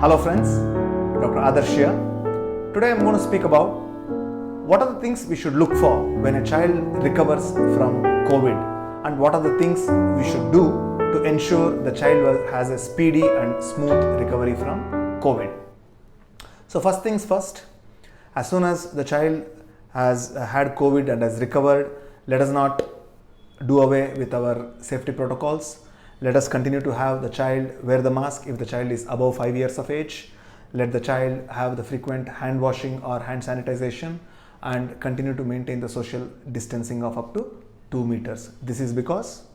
Hello friends, Dr. Adarsh here. Today I am going to speak about what are the things we should look for when a child recovers from COVID and what are the things we should do to ensure the child has a speedy and smooth recovery from COVID. So first things first, as soon as the child has had COVID and has recovered, let us not do away with our safety protocols. Let us continue to have the child wear the mask if the child is above 5 years of age. Let the child have the frequent hand washing or hand sanitization and continue to maintain the social distancing of up to 2 meters. This is because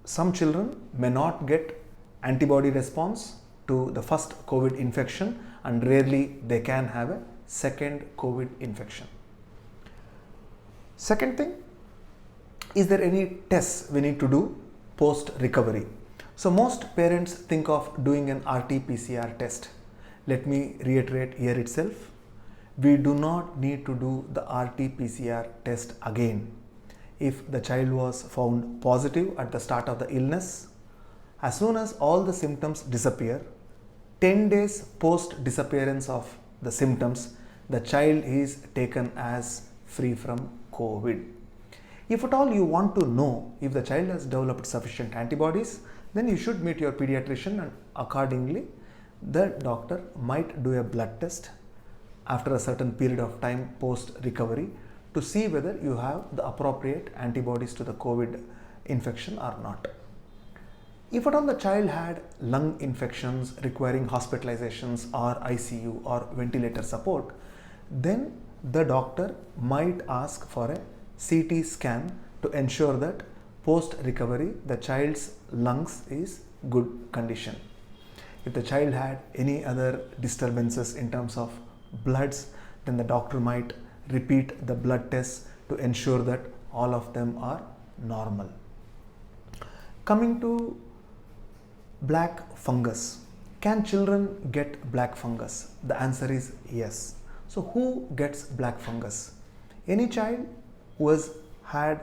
some children may not get antibody response to the first COVID infection and rarely they can have a second COVID infection. Second thing, is there any tests we need to do post recovery? So most parents think of doing an RT-PCR test. Let me reiterate here itself. We do not need to do the RT-PCR test again. If the child was found positive at the start of the illness, as soon as all the symptoms disappear, 10 days post disappearance of the symptoms, the child is taken as free from COVID. If at all you want to know if the child has developed sufficient antibodies, then you should meet your pediatrician and accordingly the doctor might do a blood test after a certain period of time post recovery to see whether you have the appropriate antibodies to the COVID infection or not. If at all the child had lung infections requiring hospitalizations or ICU or ventilator support, then the doctor might ask for a CT scan to ensure that post recovery the child's lungs is good condition. If the child had any other disturbances in terms of bloods, then the doctor might repeat the blood tests to ensure that all of them are normal. Coming to black fungus. Can children get black fungus? The answer is yes. So who gets black fungus? Any child who has had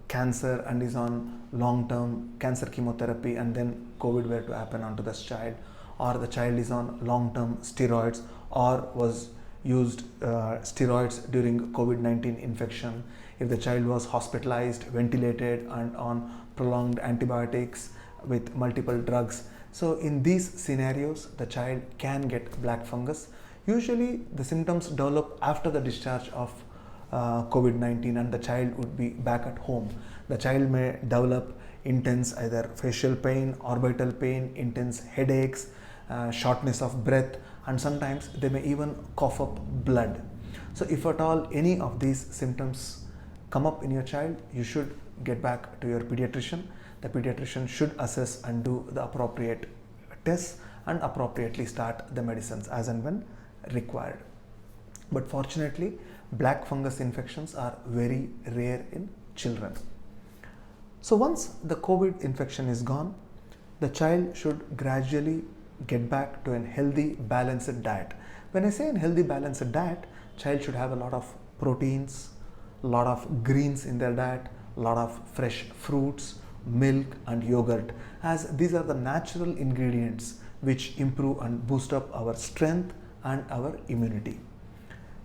cancer and is on long-term cancer chemotherapy and then COVID were to happen onto this child, or the child is on long-term steroids or was used steroids during COVID-19 infection, if the child was hospitalized, ventilated and on prolonged antibiotics with multiple drugs. So in these scenarios, the child can get black fungus. Usually the symptoms develop after the discharge of COVID-19 and the child would be back at home. The child may develop intense either facial pain, orbital pain, intense headaches, shortness of breath, and sometimes they may even cough up blood. So if at all any of these symptoms come up in your child, you should get back to your pediatrician. The pediatrician should assess and do the appropriate tests and appropriately start the medicines as and when required. But fortunately, black fungus infections are very rare in children. So once the COVID infection is gone, the child should gradually get back to a healthy, balanced diet. When I say a healthy, balanced diet, child should have a lot of proteins, a lot of greens in their diet, a lot of fresh fruits, milk and yogurt, as these are the natural ingredients which improve and boost up our strength and our immunity.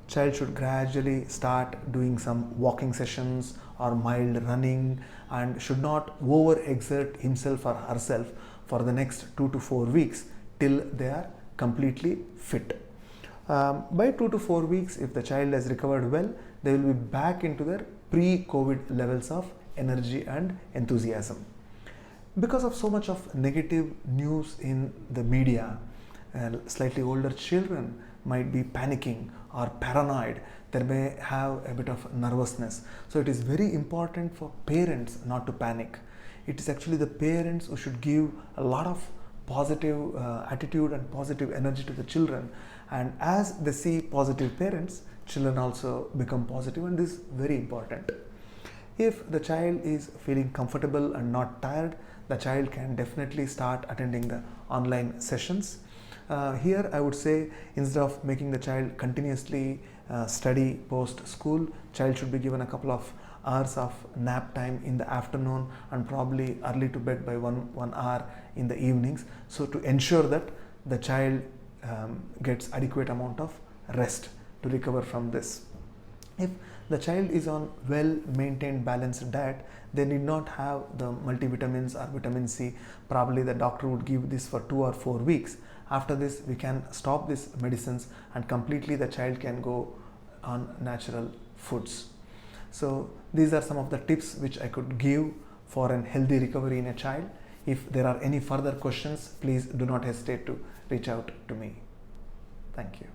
Child should gradually start doing some walking sessions or mild running and should not overexert himself or herself for the next 2 to 4 weeks till they are completely fit. By 2 to 4 weeks, if the child has recovered well, they will be back into their pre-COVID levels of energy and enthusiasm. Because of so much of negative news in the media, slightly older children might be panicking or paranoid. They may have a bit of nervousness. So it is very important for parents not to panic. It is actually the parents who should give a lot of positive attitude and positive energy to the children. And as they see positive parents, children also become positive, and this is very important. If the child is feeling comfortable and not tired, the child can definitely start attending the online sessions. Here I would say, instead of making the child continuously study post school, child should be given a couple of hours of nap time in the afternoon and probably early to bed by one hour in the evenings, so to ensure that the child gets adequate amount of rest to recover from this. If the child is on well maintained balanced diet, they need not have the multivitamins or vitamin C. Probably the doctor would give this for 2 or 4 weeks. After this, we can stop these medicines and completely the child can go on natural foods. So these are some of the tips which I could give for an healthy recovery in a child. If there are any further questions, please do not hesitate to reach out to me. Thank you.